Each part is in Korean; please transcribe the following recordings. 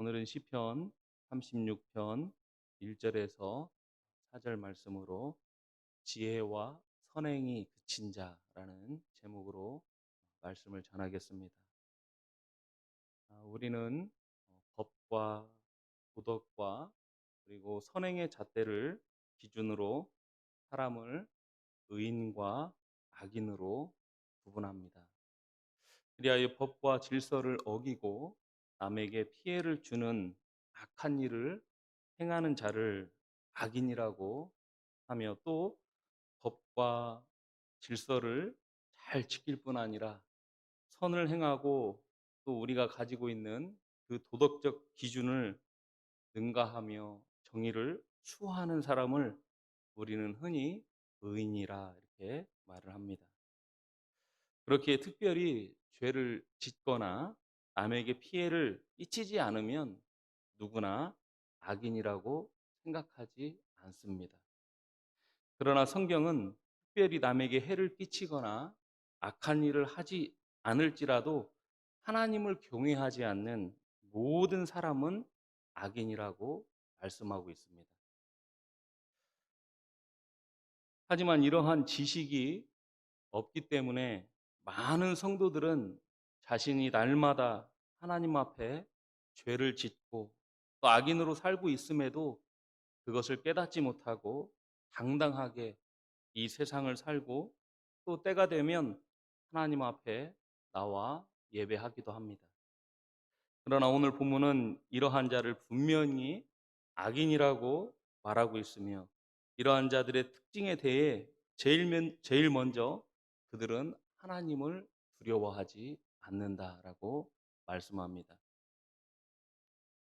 오늘은 시편 36편 1절에서 4절 말씀으로 지혜와 선행이 그친 자라는 제목으로 말씀을 전하겠습니다. 우리는 법과 도덕과 그리고 선행의 잣대를 기준으로 사람을 의인과 악인으로 구분합니다. 그리하여 법과 질서를 어기고 남에게 피해를 주는 악한 일을 행하는 자를 악인이라고 하며, 또 법과 질서를 잘 지킬 뿐 아니라 선을 행하고 또 우리가 가지고 있는 그 도덕적 기준을 능가하며 정의를 추구하는 사람을 우리는 흔히 의인이라 이렇게 말을 합니다. 그렇게 특별히 죄를 짓거나 남에게 피해를 끼치지 않으면 누구나 악인이라고 생각하지 않습니다. 그러나 성경은 특별히 남에게 해를 끼치거나 악한 일을 하지 않을지라도 하나님을 경외하지 않는 모든 사람은 악인이라고 말씀하고 있습니다. 하지만 이러한 지식이 없기 때문에 많은 성도들은 자신이 날마다 하나님 앞에 죄를 짓고 또 악인으로 살고 있음에도 그것을 깨닫지 못하고 당당하게 이 세상을 살고, 또 때가 되면 하나님 앞에 나와 예배하기도 합니다. 그러나 오늘 본문은 이러한 자를 분명히 악인이라고 말하고 있으며, 이러한 자들의 특징에 대해 제일 먼저 그들은 하나님을 두려워하지 않는다라고 말씀합니다.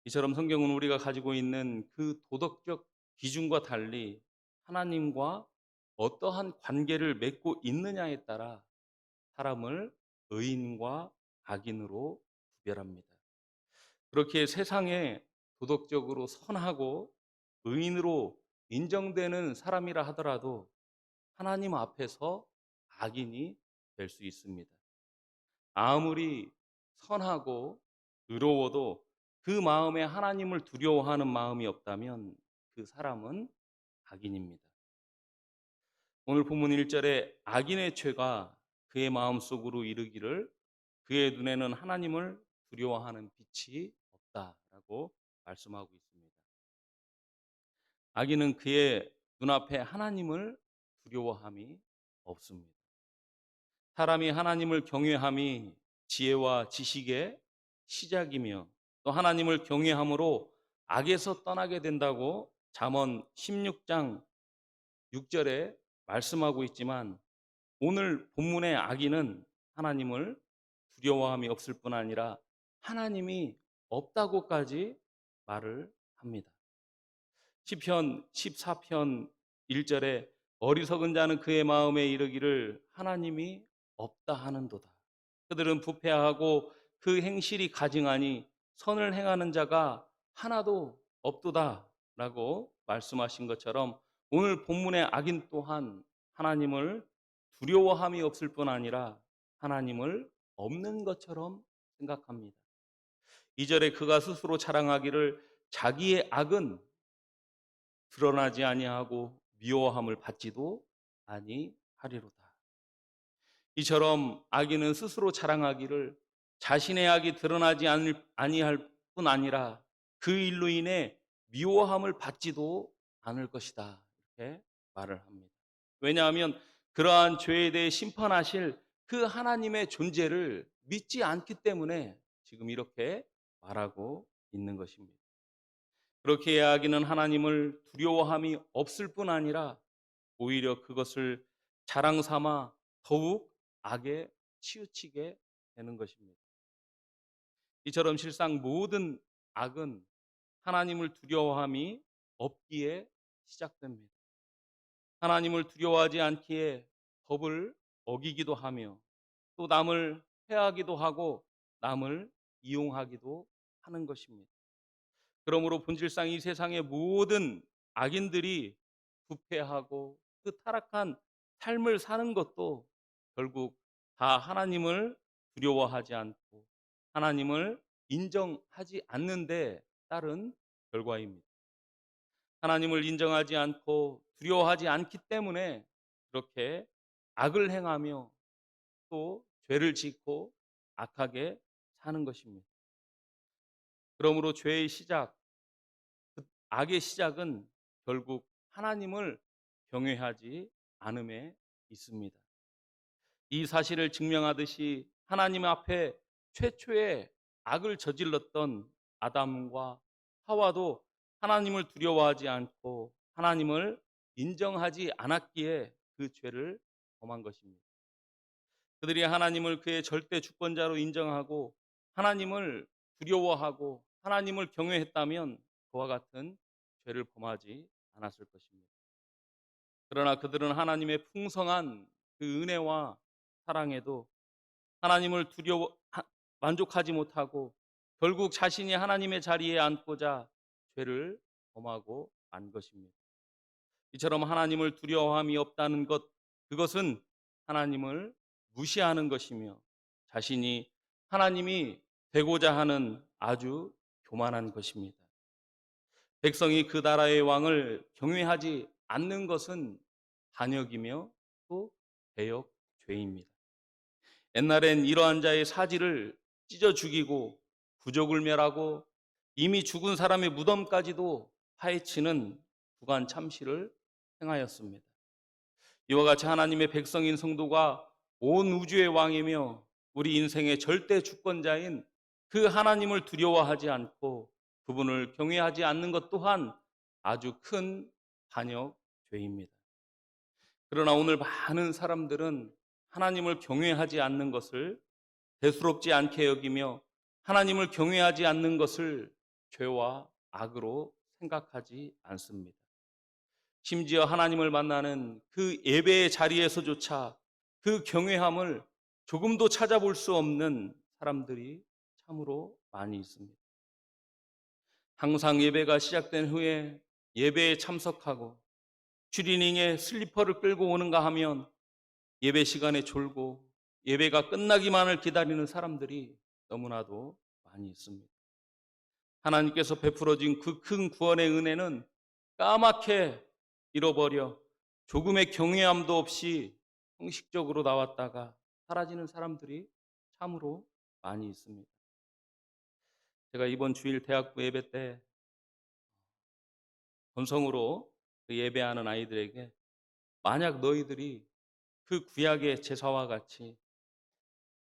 이처럼 성경은 우리가 가지고 있는 그 도덕적 기준과 달리 하나님과 어떠한 관계를 맺고 있느냐에 따라 사람을 의인과 악인으로 구별합니다. 그렇게 세상에 도덕적으로 선하고 의인으로 인정되는 사람이라 하더라도 하나님 앞에서 악인이 될 수 있습니다. 아무리 선하고 의로워도 그 마음에 하나님을 두려워하는 마음이 없다면 그 사람은 악인입니다. 오늘 본문 1절에 악인의 죄가 그의 마음속으로 이르기를 그의 눈에는 하나님을 두려워하는 빛이 없다라고 말씀하고 있습니다. 악인은 그의 눈앞에 하나님을 두려워함이 없습니다. 사람이 하나님을 경외함이 지혜와 지식의 시작이며, 또 하나님을 경외함으로 악에서 떠나게 된다고 잠언 16장 6절에 말씀하고 있지만, 오늘 본문의 악인은 하나님을 두려워함이 없을 뿐 아니라 하나님이 없다고까지 말을 합니다. 시편 14편 1절에 어리석은 자는 그의 마음에 이르기를 하나님이 없다 하는도다. 그들은 부패하고 그 행실이 가증하니 선을 행하는 자가 하나도 없도다 라고 말씀하신 것처럼, 오늘 본문의 악인 또한 하나님을 두려워함이 없을 뿐 아니라 하나님을 없는 것처럼 생각합니다. 2절에 그가 스스로 자랑하기를 자기의 악은 드러나지 아니하고 미워함을 받지도 아니하리로다. 이처럼 악인은 스스로 자랑하기를 자신의 악이 드러나지 아니할 뿐 아니라 그 일로 인해 미워함을 받지도 않을 것이다, 이렇게 말을 합니다. 왜냐하면 그러한 죄에 대해 심판하실 그 하나님의 존재를 믿지 않기 때문에 지금 이렇게 말하고 있는 것입니다. 그렇게 악인은 하나님을 두려워함이 없을 뿐 아니라 오히려 그것을 자랑 삼아 더욱 악에 치우치게 되는 것입니다. 이처럼 실상 모든 악은 하나님을 두려워함이 없기에 시작됩니다. 하나님을 두려워하지 않기에 법을 어기기도 하며 또 남을 해하기도 하고 남을 이용하기도 하는 것입니다. 그러므로 본질상 이 세상의 모든 악인들이 부패하고 그 타락한 삶을 사는 것도 결국 다 하나님을 두려워하지 않고 하나님을 인정하지 않는데 따른 결과입니다. 하나님을 인정하지 않고 두려워하지 않기 때문에 그렇게 악을 행하며 또 죄를 짓고 악하게 사는 것입니다. 그러므로 죄의 시작, 악의 시작은 결국 하나님을 경외하지 않음에 있습니다. 이 사실을 증명하듯이 하나님 앞에 최초의 악을 저질렀던 아담과 하와도 하나님을 두려워하지 않고 하나님을 인정하지 않았기에 그 죄를 범한 것입니다. 그들이 하나님을 그의 절대 주권자로 인정하고 하나님을 두려워하고 하나님을 경외했다면 그와 같은 죄를 범하지 않았을 것입니다. 그러나 그들은 하나님의 풍성한 그 은혜와 사랑에도 하나님을 만족하지 못하고 결국 자신이 하나님의 자리에 앉고자 죄를 범하고 만 것입니다. 이처럼 하나님을 두려워함이 없다는 것, 그것은 하나님을 무시하는 것이며 자신이 하나님이 되고자 하는 아주 교만한 것입니다. 백성이 그 나라의 왕을 경외하지 않는 것은 반역이며 또 대역 죄입니다. 옛날엔 이러한 자의 사지를 찢어 죽이고 부족을 멸하고 이미 죽은 사람의 무덤까지도 파헤치는 부관 참시를 행하였습니다. 이와 같이 하나님의 백성인 성도가 온 우주의 왕이며 우리 인생의 절대 주권자인 그 하나님을 두려워하지 않고 그분을 경외하지 않는 것 또한 아주 큰 반역 죄입니다. 그러나 오늘 많은 사람들은 하나님을 경외하지 않는 것을 대수롭지 않게 여기며 하나님을 경외하지 않는 것을 죄와 악으로 생각하지 않습니다. 심지어 하나님을 만나는 그 예배의 자리에서조차 그 경외함을 조금도 찾아볼 수 없는 사람들이 참으로 많이 있습니다. 항상 예배가 시작된 후에 예배에 참석하고 추리닝에 슬리퍼를 끌고 오는가 하면 예배 시간에 졸고 예배가 끝나기만을 기다리는 사람들이 너무나도 많이 있습니다. 하나님께서 베풀어진 그 큰 구원의 은혜는 까맣게 잃어버려 조금의 경외함도 없이 형식적으로 나왔다가 사라지는 사람들이 참으로 많이 있습니다. 제가 이번 주일 대학부 예배 때 본성으로 그 예배하는 아이들에게 만약 너희들이 그 구약의 제사와 같이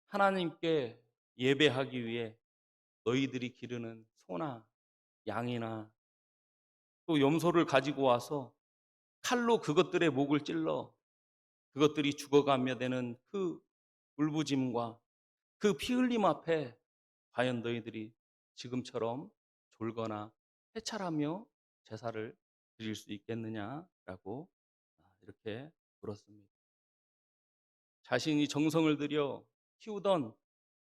하나님께 예배하기 위해 너희들이 기르는 소나 양이나 또 염소를 가지고 와서 칼로 그것들의 목을 찔러 그것들이 죽어가며 되는 그 울부짐과 그 피 흘림 앞에 과연 너희들이 지금처럼 졸거나 해찰하며 제사를 드릴 수 있겠느냐라고 이렇게 물었습니다. 자신이 정성을 들여 키우던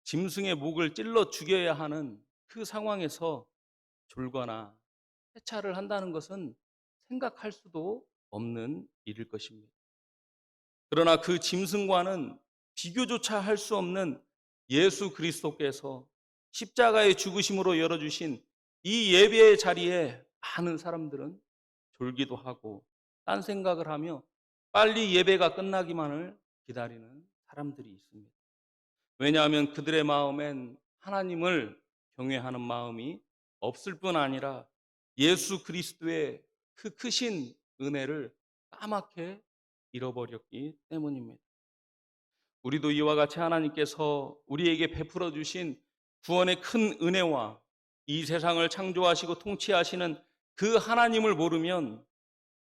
짐승의 목을 찔러 죽여야 하는 그 상황에서 졸거나 해찰을 한다는 것은 생각할 수도 없는 일일 것입니다. 그러나 그 짐승과는 비교조차 할 수 없는 예수 그리스도께서 십자가의 죽으심으로 열어주신 이 예배의 자리에 많은 사람들은 졸기도 하고 딴 생각을 하며 빨리 예배가 끝나기만을 기다리는 사람들이 있습니다. 왜냐하면 그들의 마음엔 하나님을 경외하는 마음이 없을 뿐 아니라 예수 그리스도의 그 크신 은혜를 까맣게 잃어버렸기 때문입니다. 우리도 이와 같이 하나님께서 우리에게 베풀어 주신 구원의 큰 은혜와 이 세상을 창조하시고 통치하시는 그 하나님을 모르면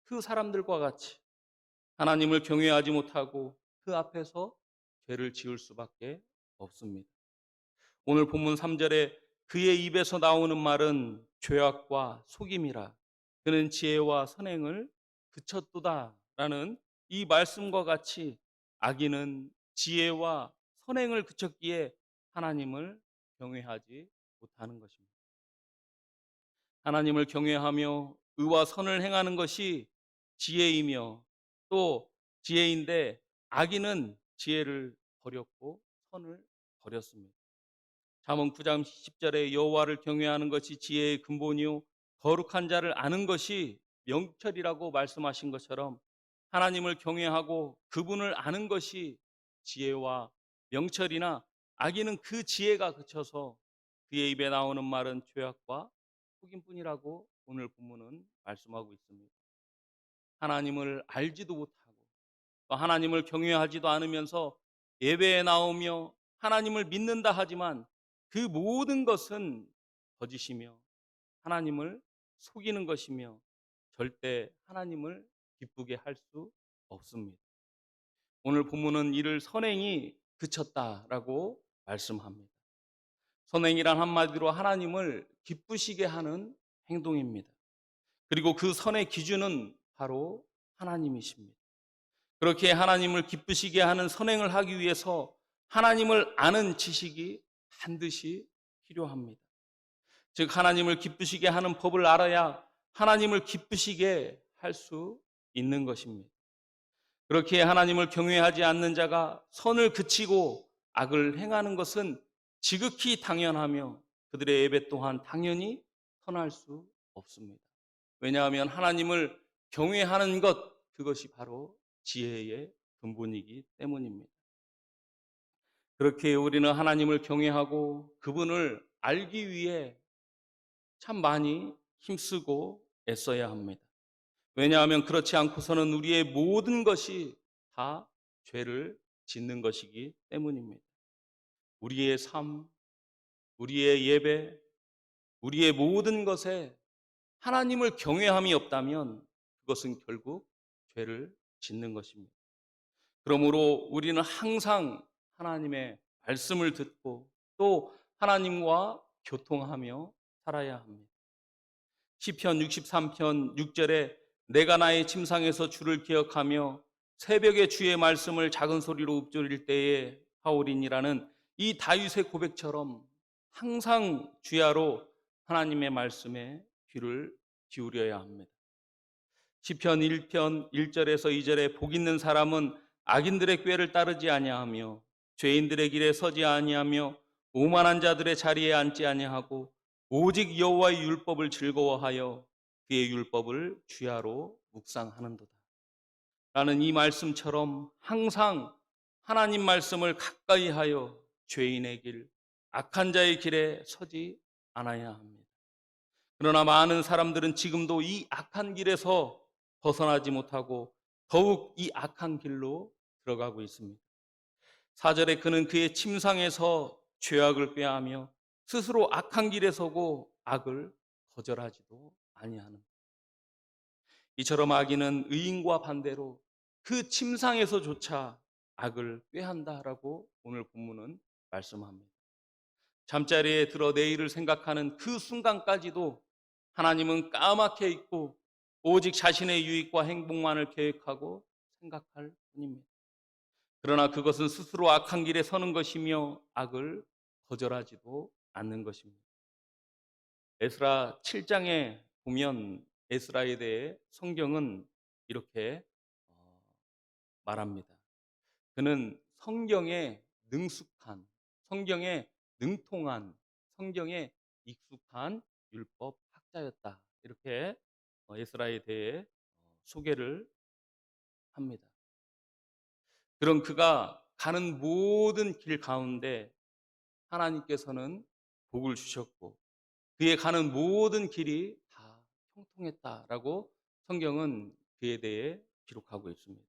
그 사람들과 같이 하나님을 경외하지 못하고 그 앞에서 죄를 지을 수밖에 없습니다. 오늘 본문 3절에 그의 입에서 나오는 말은 죄악과 속임이라 그는 지혜와 선행을 그쳤도다 라는 이 말씀과 같이 악인은 지혜와 선행을 그쳤기에 하나님을 경외하지 못하는 것입니다. 하나님을 경외하며 의와 선을 행하는 것이 지혜이며 또 지혜인데 악인은 지혜를 버렸고 선을 버렸습니다. 잠언 9장 10절에 여호와를 경외하는 것이 지혜의 근본이요 거룩한 자를 아는 것이 명철이라고 말씀하신 것처럼 하나님을 경외하고 그분을 아는 것이 지혜와 명철이나 악인은 그 지혜가 그쳐서 그의 입에 나오는 말은 죄악과 속임뿐이라고 오늘 본문은 말씀하고 있습니다. 하나님을 알지도 못하고 또 하나님을 경외하지도 않으면서 예배에 나오며 하나님을 믿는다 하지만 그 모든 것은 거짓이며 하나님을 속이는 것이며 절대 하나님을 기쁘게 할 수 없습니다. 오늘 본문은 이를 선행이 그쳤다라고 말씀합니다. 선행이란 한마디로 하나님을 기쁘시게 하는 행동입니다. 그리고 그 선의 기준은 바로 하나님이십니다. 그렇게 하나님을 기쁘시게 하는 선행을 하기 위해서 하나님을 아는 지식이 반드시 필요합니다. 즉 하나님을 기쁘시게 하는 법을 알아야 하나님을 기쁘시게 할 수 있는 것입니다. 그렇게 하나님을 경외하지 않는 자가 선을 그치고 악을 행하는 것은 지극히 당연하며 그들의 예배 또한 당연히 선할 수 없습니다. 왜냐하면 하나님을 경외하는 것, 그것이 바로 지혜의 근본이기 때문입니다. 그렇게 우리는 하나님을 경외하고 그분을 알기 위해 참 많이 힘쓰고 애써야 합니다. 왜냐하면 그렇지 않고서는 우리의 모든 것이 다 죄를 짓는 것이기 때문입니다. 우리의 삶, 우리의 예배, 우리의 모든 것에 하나님을 경외함이 없다면 그것은 결국 죄를 짓는 것입니다. 그러므로 우리는 항상 하나님의 말씀을 듣고 또 하나님과 교통하며 살아야 합니다. 시편 63편 6절에 내가 나의 침상에서 주를 기억하며 새벽에 주의 말씀을 작은 소리로 읊조릴 때에 하오리니라는 이 다윗의 고백처럼 항상 주야로 하나님의 말씀에 귀를 기울여야 합니다. 시편 1편 1절에서 2절에 복 있는 사람은 악인들의 꾀를 따르지 아니하며 죄인들의 길에 서지 아니하며 오만한 자들의 자리에 앉지 아니하고 오직 여호와의 율법을 즐거워하여 그의 율법을 주야로 묵상하는도다 라는 이 말씀처럼 항상 하나님 말씀을 가까이 하여 죄인의 길, 악한 자의 길에 서지 않아야 합니다. 그러나 많은 사람들은 지금도 이 악한 길에서 벗어나지 못하고 더욱 이 악한 길로 들어가고 있습니다. 4절에 그는 그의 침상에서 죄악을 꾀하며 스스로 악한 길에 서고 악을 거절하지도 아니하는, 이처럼 악인은 의인과 반대로 그 침상에서조차 악을 꾀한다라고 오늘 본문은 말씀합니다. 잠자리에 들어 내일을 생각하는 그 순간까지도 하나님은 까맣게 있고 오직 자신의 유익과 행복만을 계획하고 생각할 뿐입니다. 그러나 그것은 스스로 악한 길에 서는 것이며 악을 거절하지도 않는 것입니다. 에스라 7장에 보면 에스라에 대해 성경은 이렇게 말합니다. 그는 성경에 능숙한, 성경에 능통한, 성경에 익숙한 율법 학자였다. 이렇게 에스라에 대해 소개를 합니다. 그런 그가 가는 모든 길 가운데 하나님께서는 복을 주셨고 그의 가는 모든 길이 다 형통했다라고 성경은 그에 대해 기록하고 있습니다.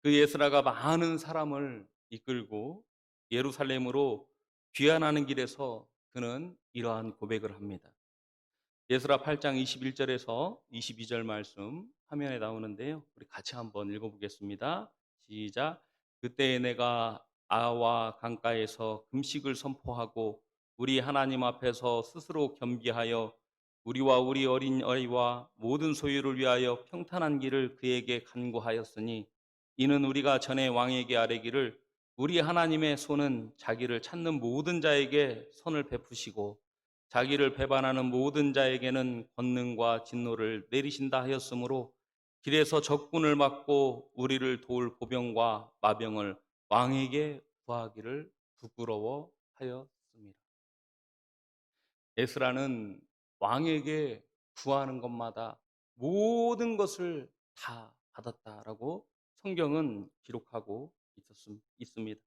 그 에스라가 많은 사람을 이끌고 예루살렘으로 귀환하는 길에서 그는 이러한 고백을 합니다. 에스라 8장 21절에서 22절 말씀 화면에 나오는데요. 우리 같이 한번 읽어보겠습니다. 시작. 그때에 내가 아와 강가에서 금식을 선포하고 우리 하나님 앞에서 스스로 겸비하여 우리와 우리 어린 아이와 모든 소유를 위하여 평탄한 길을 그에게 간구하였으니 이는 우리가 전에 왕에게 아뢰기를 우리 하나님의 손은 자기를 찾는 모든 자에게 선을 베푸시고 자기를 배반하는 모든 자에게는 권능과 진노를 내리신다 하였으므로 길에서 적군을 막고 우리를 도울 보병과 마병을 왕에게 구하기를 부끄러워하였나이다. 하였습니다. 에스라는 왕에게 구하는 것마다 모든 것을 다 받았다라고 성경은 기록하고 있습니다.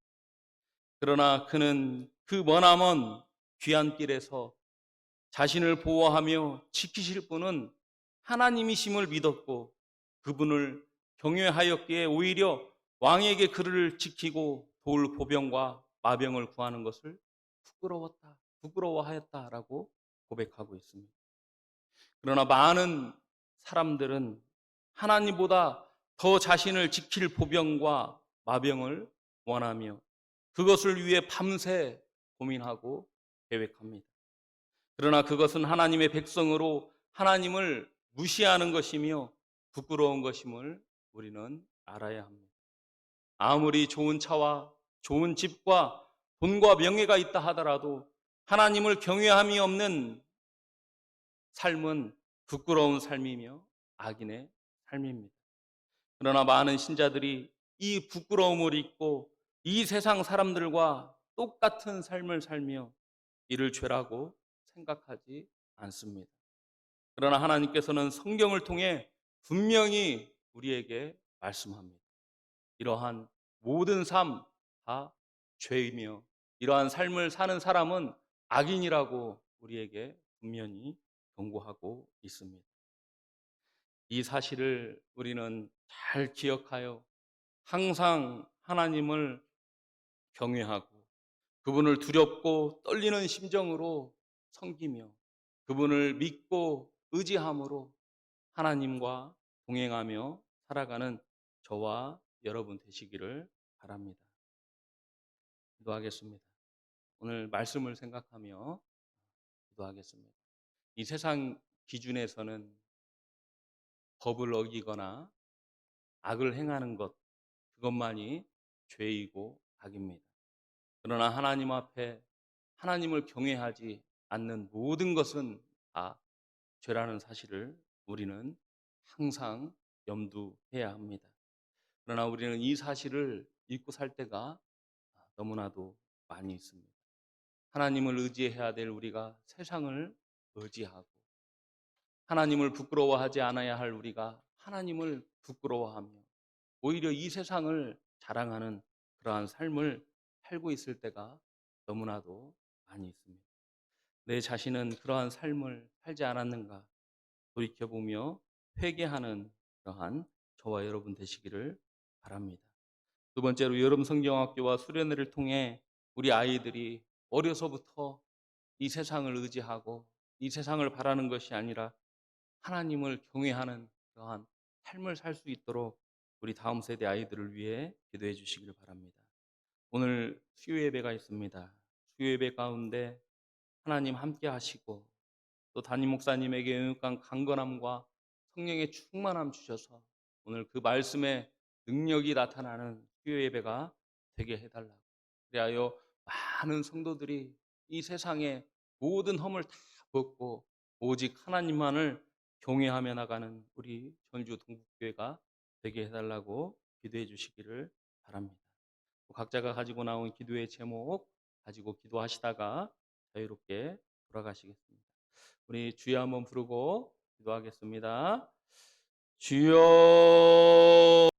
그러나 그는 그 머나먼 귀한 길에서 자신을 보호하며 지키실 분은 하나님이심을 믿었고 그분을 경외하였기에 오히려 왕에게 그를 지키고 도울 보병과 마병을 구하는 것을 부끄러워하였다라고 고백하고 있습니다. 그러나 많은 사람들은 하나님보다 더 자신을 지킬 보병과 마병을 원하며 그것을 위해 밤새 고민하고 계획합니다. 그러나 그것은 하나님의 백성으로 하나님을 무시하는 것이며 부끄러운 것임을 우리는 알아야 합니다. 아무리 좋은 차와 좋은 집과 돈과 명예가 있다 하더라도 하나님을 경외함이 없는 삶은 부끄러운 삶이며 악인의 삶입니다. 그러나 많은 신자들이 이 부끄러움을 잊고 이 세상 사람들과 똑같은 삶을 살며 이를 죄라고 생각하지 않습니다. 그러나 하나님께서는 성경을 통해 분명히 우리에게 말씀합니다. 이러한 모든 삶 다 죄이며 이러한 삶을 사는 사람은 악인이라고 우리에게 분명히 경고하고 있습니다. 이 사실을 우리는 잘 기억하여 항상 하나님을 경외하고 그분을 두렵고 떨리는 심정으로 섬기며 그분을 믿고 의지함으로 하나님과 동행하며 살아가는 저와 여러분 되시기를 바랍니다. 기도하겠습니다. 오늘 말씀을 생각하며 기도하겠습니다. 이 세상 기준에서는 법을 어기거나 악을 행하는 것, 그것만이 죄이고 악입니다. 그러나 하나님 앞에 하나님을 경외하지 않는 모든 것은 다 죄라는 사실을 우리는 항상 염두해야 합니다. 그러나 우리는 이 사실을 잊고 살 때가 너무나도 많이 있습니다. 하나님을 의지해야 될 우리가 세상을 의지하고 하나님을 부끄러워하지 않아야 할 우리가 하나님을 부끄러워하며 오히려 이 세상을 자랑하는 그러한 삶을 살고 있을 때가 너무나도 많이 있습니다. 내 자신은 그러한 삶을 살지 않았는가 돌이켜보며 회개하는 그러한 저와 여러분 되시기를 바랍니다. 두 번째로 여름 성경학교와 수련회를 통해 우리 아이들이 어려서부터 이 세상을 의지하고 이 세상을 바라는 것이 아니라 하나님을 경외하는 그러한 삶을 살 수 있도록 우리 다음 세대 아이들을 위해 기도해 주시기를 바랍니다. 오늘 수요 예배가 있습니다. 수요 예배 가운데 하나님 함께 하시고 또 담임 목사님에게 영육간 강건함과 성령의 충만함 주셔서 오늘 그 말씀의 능력이 나타나는 수요 예배가 되게 해달라고 그리하여 많은 성도들이 이 세상의 모든 험을 다 벗고 오직 하나님만을 경외하며 나가는 우리 전주 동북교회가 되게 해달라고 기도해 주시기를 바랍니다. 각자가 가지고 나온 기도의 제목 가지고 기도하시다가 자유롭게 돌아가시겠습니다. 우리 주여 한번 부르고 기도하겠습니다. 주여